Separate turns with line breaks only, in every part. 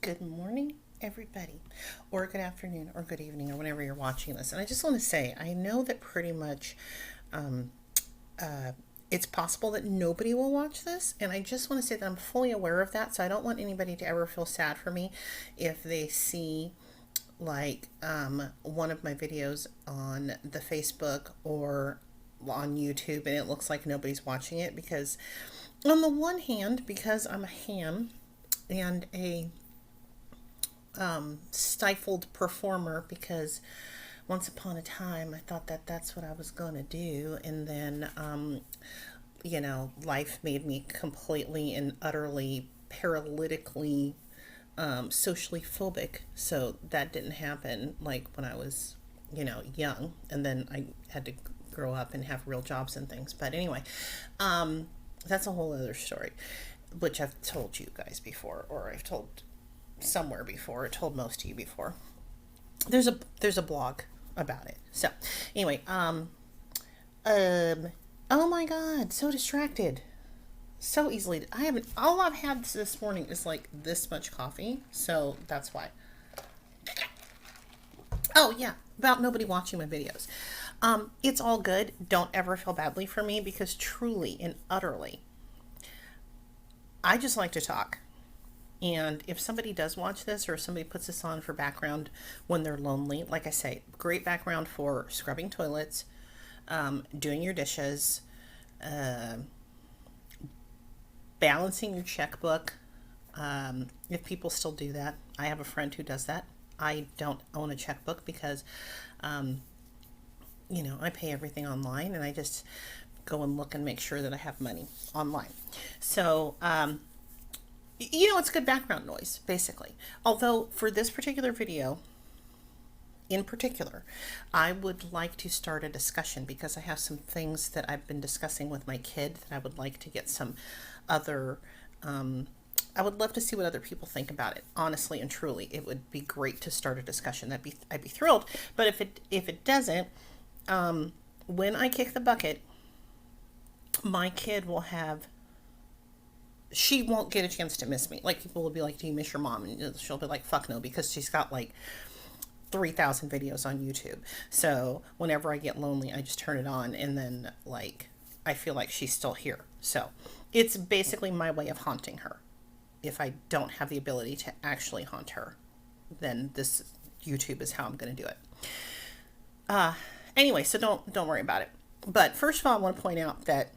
Good morning, everybody, or good afternoon, or good evening, or whenever you're watching this. And I just want to say, I know that pretty much um, uh, it's possible that nobody will watch this, and I just want to say that I'm fully aware of that. So I don't want anybody to ever feel sad for me if they see one of my videos on the Facebook or on YouTube and it looks like nobody's watching it, because on the one hand, because I'm a ham and a stifled performer, because once upon a time I thought that that's what I was going to do, and then life made me completely and utterly paralytically socially phobic, so that didn't happen like when I was young, and then I had to grow up and have real jobs and things. But anyway, that's a whole other story, which I've told you guys before, or I've told somewhere before, or told most of you before. There's a blog about it. So anyway, oh my god, so distracted. So easily. I haven't, all I've had this morning is like this much coffee, so that's why. Oh yeah, about nobody watching my videos. It's all good. Don't ever feel badly for me, because truly and utterly, I just like to talk. And if somebody does watch this, or somebody puts this on for background when they're lonely, like I say, great background for scrubbing toilets, doing your dishes, balancing your checkbook. If people still do that, I have a friend who does that. I don't own a checkbook because, I pay everything online, and I just go and look and make sure that I have money online. So, it's good background noise, basically. Although for this particular video, in particular, I would like to start a discussion, because I have some things that I've been discussing with my kid that I would like to get some other, I would love to see what other people think about it. Honestly and truly, it would be great to start a discussion. I'd be thrilled. But if it doesn't, when I kick the bucket, my kid will have, she won't get a chance to miss me. Like, people will be like, do you miss your mom? And she'll be like, fuck no, because she's got like 3,000 videos on YouTube. So whenever I get lonely, I just turn it on, and then like I feel like she's still here. So it's basically my way of haunting her. If I don't have the ability to actually haunt her, then this YouTube is how I'm going to do it. Anyway, so don't worry about it. But first of all, I want to point out that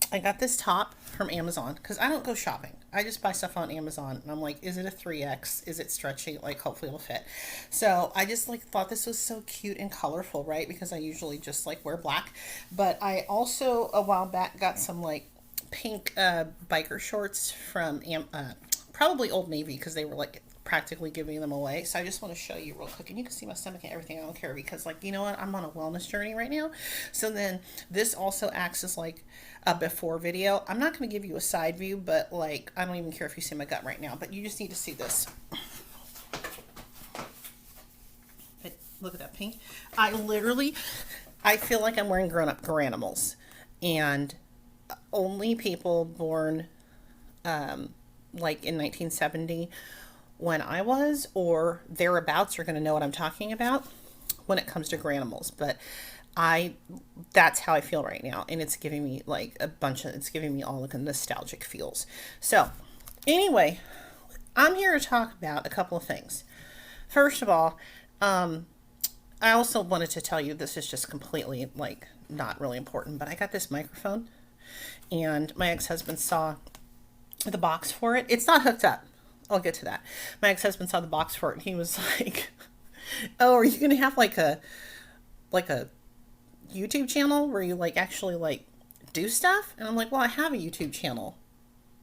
I got this top from Amazon, because I don't go shopping. I just buy stuff on Amazon, and I'm like, is it a 3X? Is it stretchy? Like, hopefully it'll fit. So I just like thought this was so cute and colorful, right? Because I usually just like wear black. But I also a while back got some like pink biker shorts from probably Old Navy, because they were like practically giving them away. So I just want to show you real quick, and you can see my stomach and everything. I don't care, because like, you know what, I'm on a wellness journey right now. So then this also acts as like a before video. I'm not going to give you a side view, but like, I don't even care if you see my gut right now, but you just need to see this. Look at that pink. I feel like I'm wearing grown-up Garanimals, and only people born like in 1970, when I was, or thereabouts, are going to know what I'm talking about when it comes to Garanimals. But that's how I feel right now, and it's giving me like it's giving me all the nostalgic feels. So anyway, I'm here to talk about a couple of things. First of all, I also wanted to tell you, this is just completely like not really important, but I got this microphone, and my ex-husband saw the box for it. It's not hooked up. I'll get to that. My ex-husband saw the box for it, and he was like, oh, are you going to have like a YouTube channel where you like actually like do stuff? And I'm like, well, I have a YouTube channel.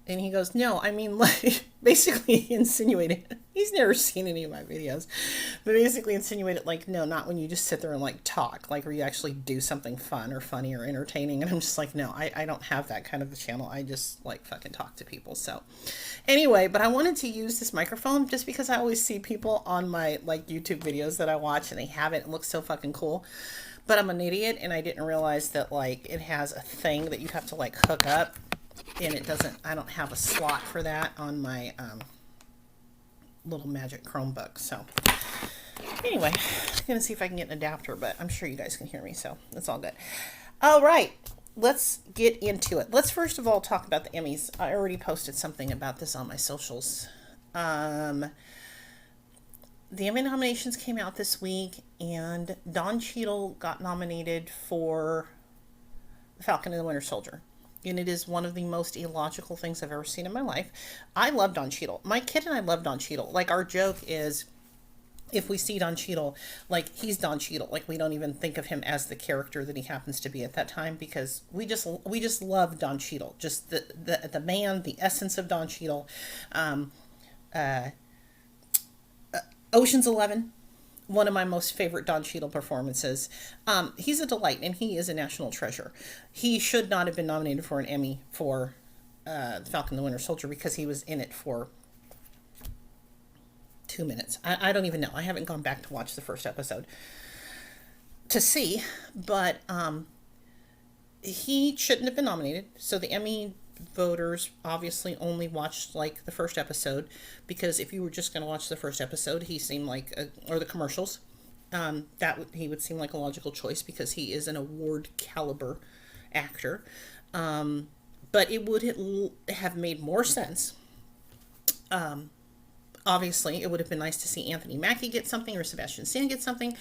And he goes, no, I mean, like, basically he insinuated, he's never seen any of my videos, but basically insinuated like, no, not when you just sit there and like talk, like where you actually do something fun or funny or entertaining. And I'm just like, no, I don't have that kind of a channel. I just like fucking talk to people. So anyway, but I wanted to use this microphone just because I always see people on my like YouTube videos that I watch, and they have it. It looks so fucking cool. But I'm an idiot, and I didn't realize that like it has a thing that you have to like hook up, and it doesn't, I don't have a slot for that on my little magic Chromebook. So anyway, I'm gonna see if I can get an adapter, but I'm sure you guys can hear me, so it's all good. All right, let's get into it. Let's first of all talk about the Emmys. I already posted something about this on my socials. The Emmy nominations came out this week, and Don Cheadle got nominated for The Falcon and the Winter Soldier. And it is one of the most illogical things I've ever seen in my life. I love Don Cheadle. My kid and I love Don Cheadle. Like, our joke is, if we see Don Cheadle, like, he's Don Cheadle. Like, we don't even think of him as the character that he happens to be at that time, because we just love Don Cheadle. Just the man, the essence of Don Cheadle. Ocean's 11, one of my most favorite Don Cheadle performances. He's a delight, and he is a national treasure. He should not have been nominated for an Emmy for The Falcon and the Winter Soldier, because he was in it for 2 minutes. I don't even know. I haven't gone back to watch the first episode to see, but he shouldn't have been nominated. So the Emmy voters obviously only watched like the first episode, because if you were just going to watch the first episode, he seemed like or the commercials, he would seem like a logical choice, because he is an award caliber actor. But it would have made more sense. Obviously, it would have been nice to see Anthony Mackie get something, or Sebastian Stan get something.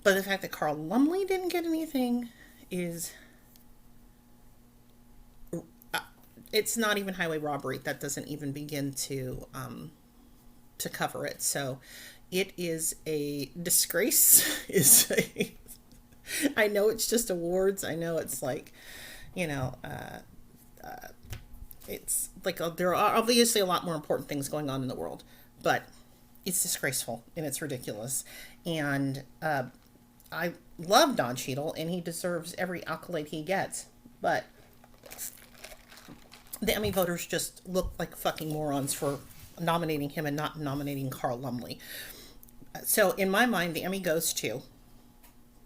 But the fact that Carl Lumbly didn't get anything is... it's not even highway robbery. That doesn't even begin to cover it. So it is a disgrace. I know it's just awards. I know it's like, it's like there are obviously a lot more important things going on in the world, but it's disgraceful and it's ridiculous. And I love Don Cheadle, and he deserves every accolade he gets, but the Emmy voters just look like fucking morons for nominating him and not nominating Carl Lumbly. So in my mind, the Emmy goes to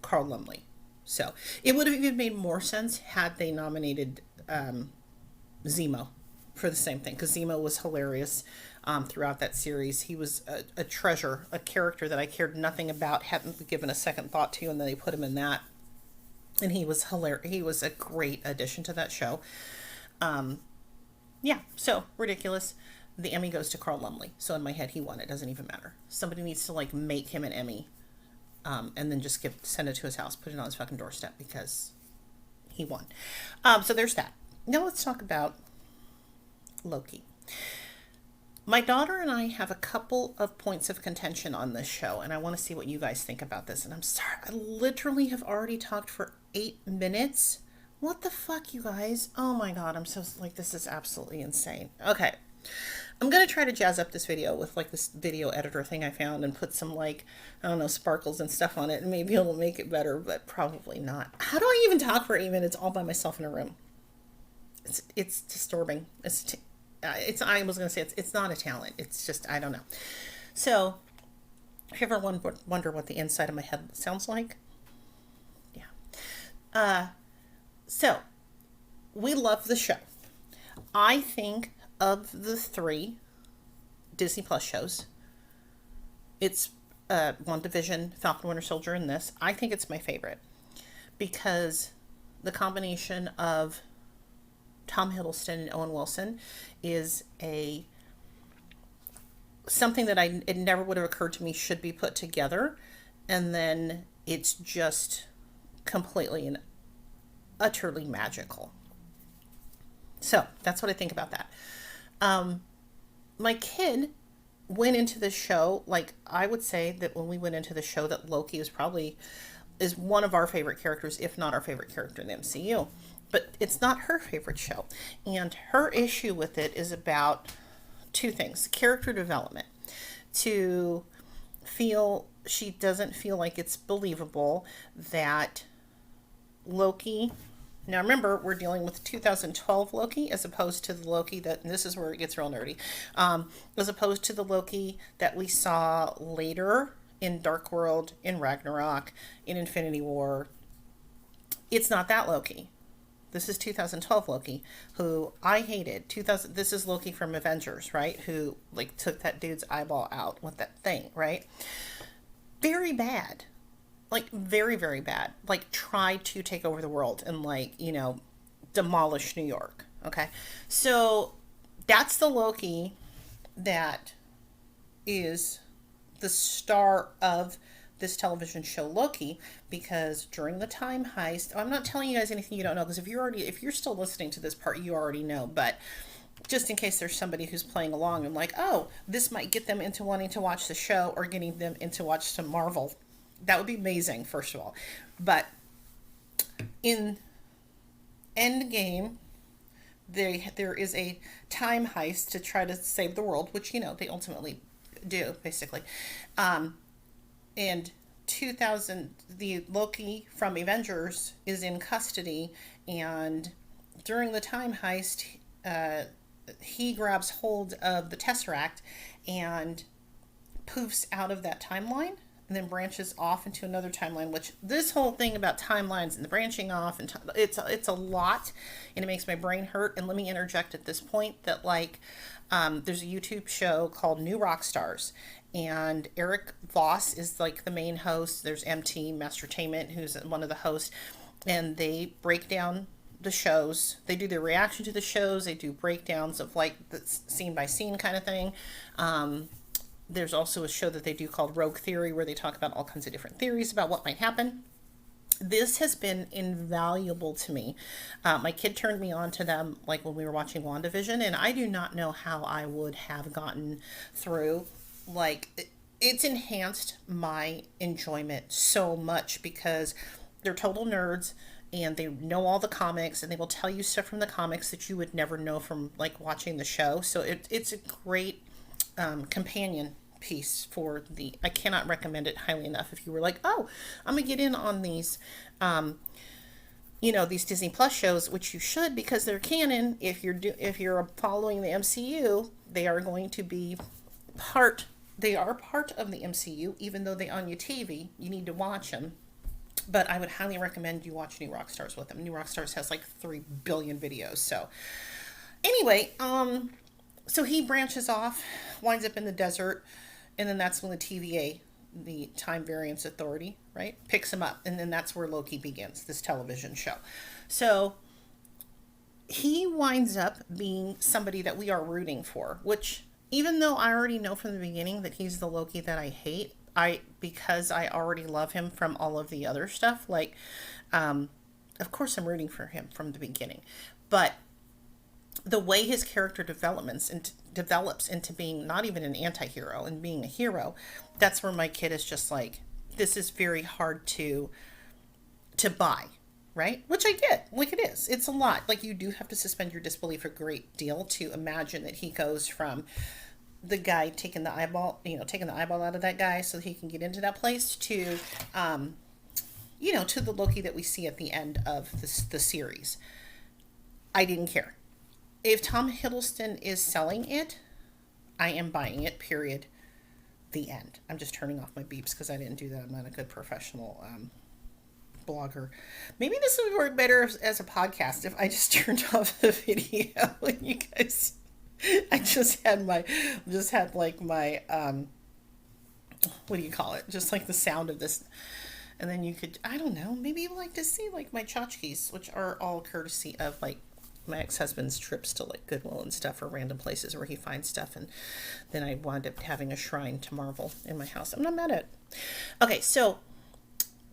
Carl Lumbly. So it would have even made more sense had they nominated Zemo for the same thing, because Zemo was hilarious throughout that series. He was a treasure, a character that I cared nothing about, hadn't given a second thought to, and then they put him in that. And he was hilarious. He was a great addition to that show. Yeah, so ridiculous. The Emmy goes to Carl Lumbly. So in my head, he won. It doesn't even matter. Somebody needs to like make him an Emmy, and then just send it to his house, put it on his fucking doorstep, because he won. So there's that. Now let's talk about Loki. My daughter and I have a couple of points of contention on this show, and I want to see what you guys think about this. And I'm sorry, I literally have already talked for 8 minutes. What the fuck, you guys? Oh my god, I'm so, like, this is absolutely insane. Okay, I'm gonna try to jazz up this video with, like, this video editor thing I found and put some, like, I don't know, sparkles and stuff on it, and maybe it'll make it better, but probably not. How do I even talk for 8 minutes all by myself in a room? It's disturbing. I was gonna say it's not a talent. It's just, I don't know. So, if you ever wonder what the inside of my head sounds like, yeah. So, we love the show. I think of the 3 Disney Plus shows, it's WandaVision, Falcon Winter Soldier, and this. I think it's my favorite, because the combination of Tom Hiddleston and Owen Wilson is something that it never would have occurred to me should be put together, and then it's just completely and utterly magical. So that's what I think about that. My kid went into the show, like, I would say that when we went into the show, that Loki is one of our favorite characters, if not our favorite character in the MCU. But it's not her favorite show. And her issue with it is about 2 things. Character development. She doesn't feel like it's believable that Loki... Now remember, we're dealing with 2012 Loki as opposed to the Loki that... And this is where it gets real nerdy. As opposed to the Loki that we saw later in Dark World, in Ragnarok, in Infinity War. It's not that Loki. This is 2012 Loki, who I hated. 2000. This is Loki from Avengers, right? Who like took that dude's eyeball out with that thing, right? Very bad, like very very bad. Like tried to take over the world and like demolish New York. Okay, so that's the Loki that is the star of this television show Loki, because during the time heist, I'm not telling you guys anything you don't know, because if you're still listening to this part, you already know, but just in case there's somebody who's playing along and like, oh, this might get them into wanting to watch the show or getting them into watch some Marvel. That would be amazing, first of all. But in Endgame, there is a time heist to try to save the world, which they ultimately do, basically. And 2000, the Loki from Avengers is in custody, and during the time heist, he grabs hold of the Tesseract and poofs out of that timeline, and then branches off into another timeline. Which this whole thing about timelines and the branching off and it's a lot, and it makes my brain hurt. And let me interject at this point that there's a YouTube show called New Rock Stars, and Eric Voss is like the main host. There's MT Mastertainment, who's one of the hosts, and they break down the shows. They do their reaction to the shows. They do breakdowns of like the scene by scene kind of thing. There's also a show that they do called Rogue Theory, where they talk about all kinds of different theories about what might happen. This has been invaluable to me. My kid turned me on to them like when we were watching WandaVision, and I do not know how I would have gotten through. Like, it's enhanced my enjoyment so much, because they're total nerds and they know all the comics, and they will tell you stuff from the comics that you would never know from like watching the show. So it's a great companion piece for I cannot recommend it highly enough. If you were like, oh, I'm gonna get in on these these Disney Plus shows, which you should, because they're canon. If you're following the MCU, they are going to be part of the MCU, even though they on your TV. You need to watch them. But I would highly recommend you watch New Rock Stars with them. New Rock Stars has like 3 billion videos. So anyway, so he branches off, winds up in the desert, and then that's when the TVA, the Time Variance Authority, right, picks him up. And then that's where Loki begins, this television show. So he winds up being somebody that we are rooting for, which, even though I already know from the beginning that he's the Loki that I hate, because I already love him from all of the other stuff, like, of course I'm rooting for him from the beginning. But the way his character develops into being not even an anti-hero and being a hero, that's where my kid is just like, this is very hard to buy, right? Which I get. Like, it is. It's a lot. Like, you do have to suspend your disbelief a great deal to imagine that he goes from the guy taking the eyeball out of that guy so he can get into that place to, to the Loki that we see at the end of the series. I didn't care. If Tom Hiddleston is selling it, I am buying it, period. The end. I'm just turning off my beeps because I didn't do that. I'm not a good professional blogger. Maybe this would work better as a podcast if I just turned off the video and you guys. I just had my what do you call it? Just like the sound of this, and then you could, I don't know, maybe you like to see like my tchotchkes, which are all courtesy of like my ex-husband's trips to like Goodwill and stuff, or random places where he finds stuff, and then I wound up having a shrine to Marvel in my house. I'm not mad at it. Okay, so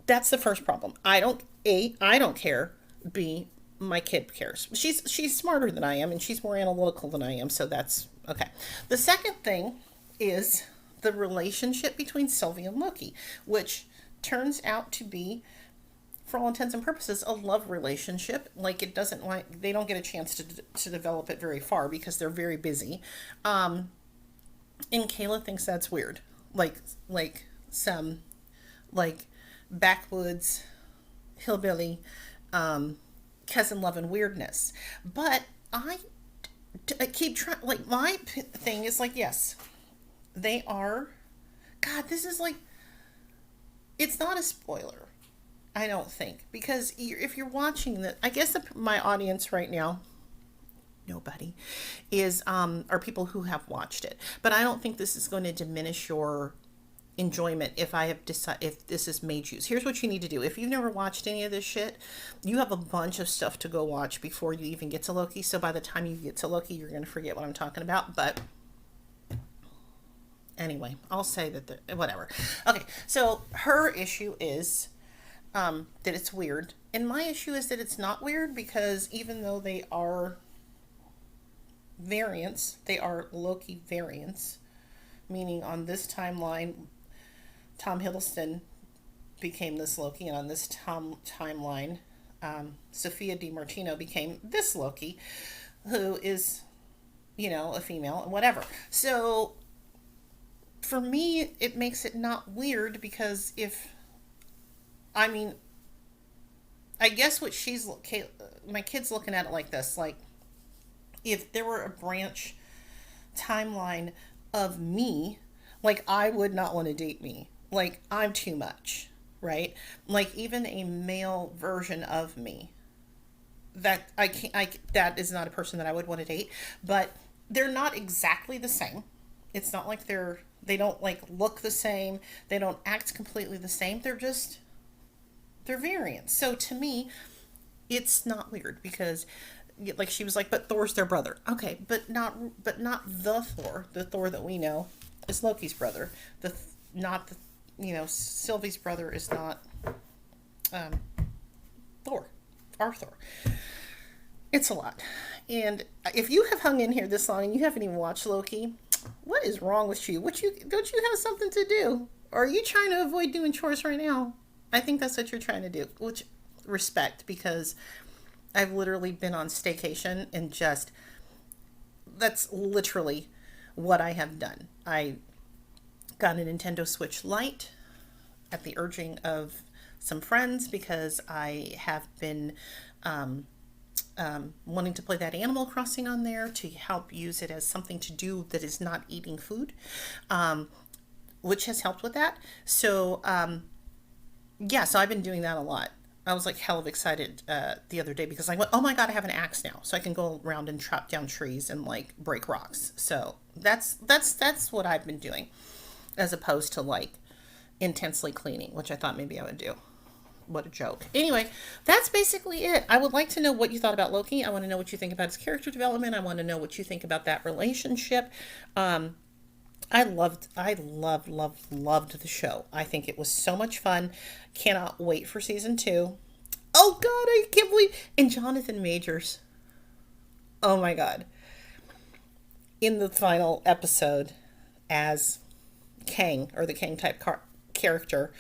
that's the first problem. I don't care. B, my kid cares. She's smarter than I am, and she's more analytical than I am, so that's okay. The second thing is the relationship between Sylvie and Loki, which turns out to be, for all intents and purposes, a love relationship. Like, they don't get a chance to develop it very far because they're very busy. And Kayla thinks that's weird. Like some backwoods hillbilly cousin love and weirdness. But I keep trying. Like, my thing is like, yes, they are. God, this is like, it's not a spoiler. I don't think, because if you're watching that, I guess my audience right now, nobody, is are people who have watched it. But I don't think this is going to diminish your enjoyment if I have decided, if this has made you. Here's what you need to do. If you've never watched any of this shit, you have a bunch of stuff to go watch before you even get to Loki. So by the time you get to Loki, you're going to forget what I'm talking about. But anyway, I'll say that whatever. Okay, so her issue is that it's weird, and my issue is that it's not weird, because even though they are variants, they are Loki variants, meaning on this timeline, Tom Hiddleston became this Loki, and on this timeline, Sophia DiMartino became this Loki, who is, a female and whatever. So for me, it makes it not weird, because I guess what my kid's looking at it like this, like, if there were a branch timeline of me, like, I would not want to date me. Like, I'm too much, right? Like, even a male version of me, that that is not a person that I would want to date. But they're not exactly the same. It's not like they don't like look the same. They don't act completely the same. They're variants. So to me, it's not weird, because like she was like, but Thor's their brother. Okay, but not the Thor. The Thor that we know is Loki's brother. Sylvie's brother is not Thor, our Thor. It's a lot. And if you have hung in here this long and you haven't even watched Loki, what is wrong with you? Don't you have something to do? Or are you trying to avoid doing chores right now? I think that's what you're trying to do, which respect, because I've literally been on staycation, and that's literally what I have done. I got a Nintendo Switch Lite at the urging of some friends, because I have been wanting to play that Animal Crossing on there, to help use it as something to do that is not eating food, which has helped with that. So, so I've been doing that a lot. I was like hell of excited the other day, because I went, oh my God, I have an axe now, so I can go around and chop down trees and like break rocks. So that's what I've been doing, as opposed to like intensely cleaning, which I thought maybe I would do. What a joke. Anyway, that's basically it. I would like to know what you thought about Loki. I want to know what you think about his character development. I want to know what you think about that relationship. I loved the show. I think it was so much fun. Cannot wait for season 2. Oh God, I can't believe. And Jonathan Majors. Oh my God. In the final episode as Kang, or the Kang type character.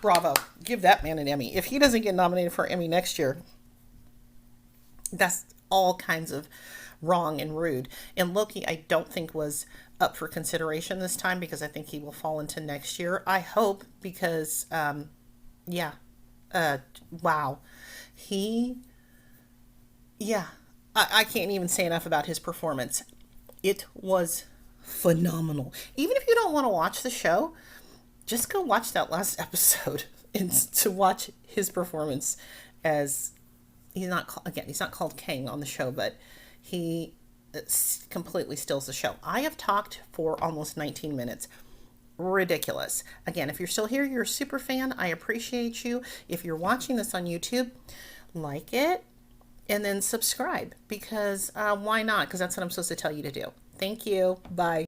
Bravo. Give that man an Emmy. If he doesn't get nominated for an Emmy next year, that's all kinds of wrong and rude. And Loki, I don't think was up for consideration this time, because I think he will fall into next year. I hope, because wow. I can't even say enough about his performance. It was phenomenal. Even if you don't want to watch the show, just go watch that last episode and to watch his performance as he's not called Kang on the show, but he completely steals the show. I have talked for almost 19 minutes. Ridiculous. Again, if you're still here, you're a super fan. I appreciate you. If you're watching this on YouTube, like it and then subscribe, because why not? Because that's what I'm supposed to tell you to do. Thank you. Bye.